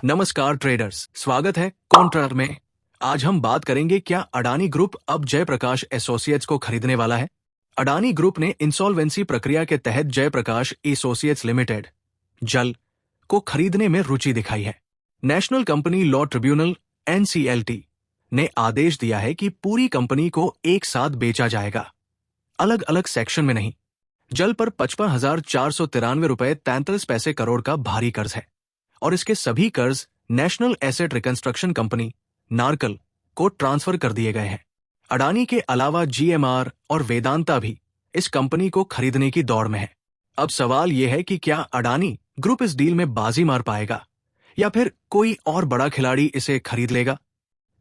नमस्कार ट्रेडर्स, स्वागत है काउंटर में। आज हम बात करेंगे क्या अडानी ग्रुप अब जयप्रकाश एसोसिएट्स को खरीदने वाला है। अडानी ग्रुप ने इंसॉल्वेंसी प्रक्रिया के तहत जयप्रकाश एसोसिएट्स लिमिटेड जल को खरीदने में रुचि दिखाई है। National company law tribunal NCLT ने आदेश दिया है कि पूरी कंपनी को एक साथ बेचा जाएगा, अलग अलग सेक्शन में नहीं। जल पर 55,493 रुपए 33 पैसे करोड़ का भारी कर्ज है और इसके सभी कर्ज नेशनल एसेट रिकंस्ट्रक्शन कंपनी नार्कल को ट्रांसफर कर दिए गए हैं। अडानी के अलावा GMR और वेदांता भी इस कंपनी को खरीदने की दौड़ में है। अब सवाल यह है कि क्या अडानी ग्रुप इस डील में बाजी मार पाएगा या फिर कोई और बड़ा खिलाड़ी इसे खरीद लेगा।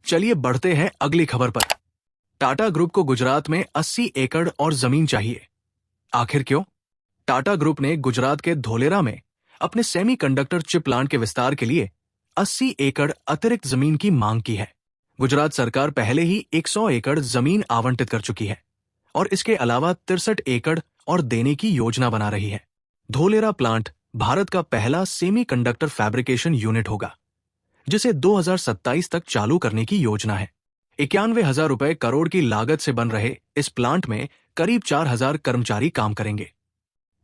चलिए बढ़ते हैं अगली खबर पर। टाटा ग्रुप को गुजरात में 80 एकड़ और जमीन चाहिए। आखिर क्यों? टाटा ग्रुप ने गुजरात के धोलेरा में अपने सेमीकंडक्टर चिप प्लांट के विस्तार के लिए 80 एकड़ अतिरिक्त जमीन की मांग की है। गुजरात सरकार पहले ही 100 एकड़ जमीन आवंटित कर चुकी है और इसके अलावा 63 एकड़ और देने की योजना बना रही है। धोलेरा प्लांट भारत का पहला सेमीकंडक्टर फैब्रिकेशन यूनिट होगा, जिसे 2027 तक चालू करने की योजना है। 91,000 रुपए करोड़ की लागत से बन रहे इस प्लांट में करीब 4,000 कर्मचारी काम करेंगे।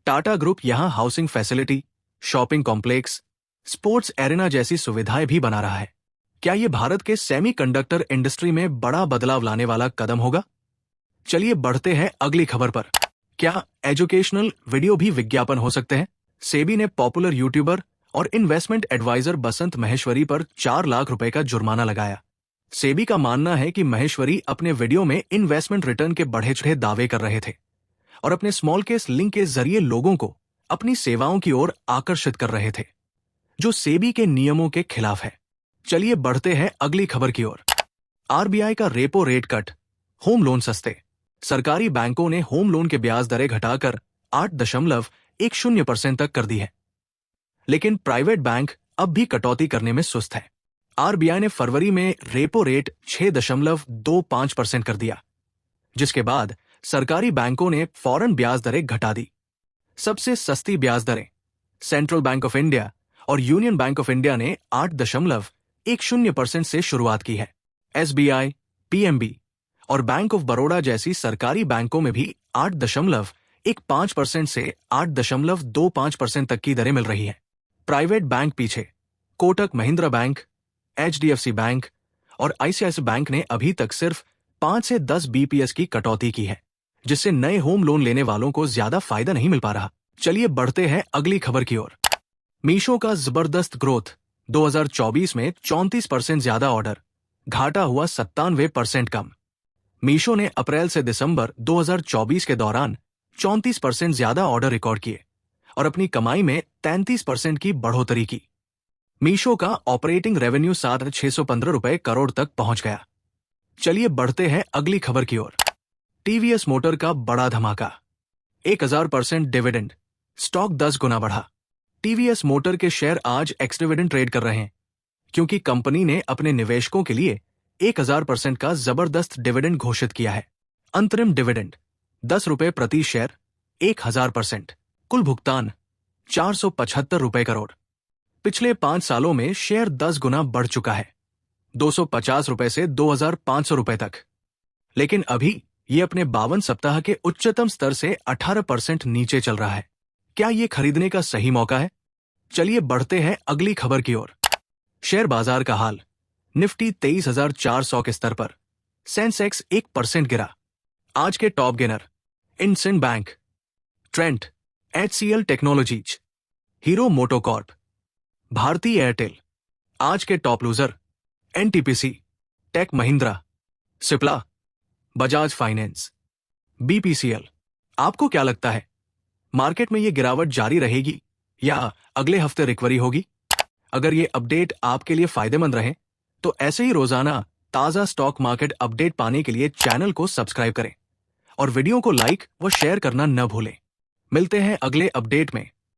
टाटा ग्रुप यहां housing facility, shopping complex, sports arena जैसी सुविधाएं भी बना रहा है। क्या यह भारत के सेमीकंडक्टर इंडस्ट्री में बड़ा बदलाव लाने वाला कदम होगा? चलिए बढ़ते हैं अगली खबर पर। क्या एजुकेशनल वीडियो भी विज्ञापन हो सकते हैं? सेबी ने पॉपुलर यूट्यूबर और इन्वेस्टमेंट एडवाइजर बसंत महेश्वरी पर 4 लाख रुपए का जुर्माना लगाया। सेबी का मानना है कि महेश्वरी अपने वीडियो में इन्वेस्टमेंट रिटर्न के बढ़े चढ़े दावे कर रहे थे और अपने स्मॉल केस लिंक के जरिए लोगों को अपनी सेवाओं की ओर आकर्षित कर रहे थे, जो सेबी के नियमों के खिलाफ है। चलिए बढ़ते हैं अगली खबर की ओर। RBI का repo rate cut, home loan सस्ते। सरकारी बैंकों ने होम लोन के ब्याज दरें घटाकर 8.10% तक कर दी है, लेकिन प्राइवेट बैंक अब भी कटौती करने में सुस्त है। RBI ने फरवरी में रेपो रेट 6.25% कर दिया, जिसके बाद सरकारी बैंकों ने फौरन ब्याज दरें घटा दी। सबसे सस्ती ब्याज दरें सेंट्रल बैंक ऑफ इंडिया और यूनियन बैंक ऑफ इंडिया ने 8.10% से शुरुआत की है। SBI, PNB और बैंक ऑफ बड़ौदा जैसी सरकारी बैंकों में भी 8.15% से 8.25% तक की दरें मिल रही है। प्राइवेट बैंक पीछे। Kotak Mahindra bank, HDFC bank और ICICI बैंक ने अभी तक सिर्फ 5 से 10 BPS की कटौती की है, जिससे नए होम लोन लेने वालों को ज्यादा फायदा नहीं मिल पा रहा। चलिए बढ़ते हैं अगली खबर की ओर। मीशो का जबरदस्त ग्रोथ, 2024 में 34% ज्यादा ऑर्डर, घाटा हुआ 97% कम। मीशो ने अप्रैल से दिसंबर 2024 के दौरान 34% ज्यादा ऑर्डर रिकॉर्ड किए और अपनी कमाई में 33% की बढ़ोतरी की। मीशो का ऑपरेटिंग रेवेन्यू 7,615 रुपए करोड़ तक पहुंच गया। चलिए बढ़ते हैं अगली खबर की ओर। TVS मोटर का बड़ा धमाका, 1000% डिविडेंड, स्टॉक 10 गुना बढ़ा। TVS मोटर के शेयर आज एक्स डिविडेंड ट्रेड कर रहे हैं क्योंकि कंपनी ने अपने निवेशकों के लिए 1000% का जबरदस्त डिविडेंड घोषित किया है। अंतरिम डिविडेंड 10 रुपए प्रति शेयर, 1000%। कुल भुगतान 475 रुपए करोड़। पिछले 5 सालों में शेयर 10 गुना बढ़ चुका है, 250 रुपए से 2500 रुपए तक। लेकिन अभी ये अपने 52 सप्ताह के उच्चतम स्तर से 18% नीचे चल रहा है। क्या ये खरीदने का सही मौका है? चलिए बढ़ते हैं अगली खबर की ओर। शेयर बाजार का हाल, निफ्टी 23,400 के स्तर पर, सेंसेक्स 1% गिरा। आज के top gainer IndusInd bank, Trent, HCL technologies, Hero MotoCorp, Bharti Airtel. आज के top loser NTPC, Tech Mahindra, Cipla, Bajaj finance, BPCL। आपको क्या लगता है, मार्केट में ये गिरावट जारी रहेगी या अगले हफ्ते रिकवरी होगी? अगर ये अपडेट आपके लिए फायदेमंद रहे तो ऐसे ही रोजाना ताजा स्टॉक मार्केट अपडेट पाने के लिए चैनल को सब्सक्राइब करें और वीडियो को लाइक व शेयर करना न भूलें। मिलते हैं अगले अपडेट में।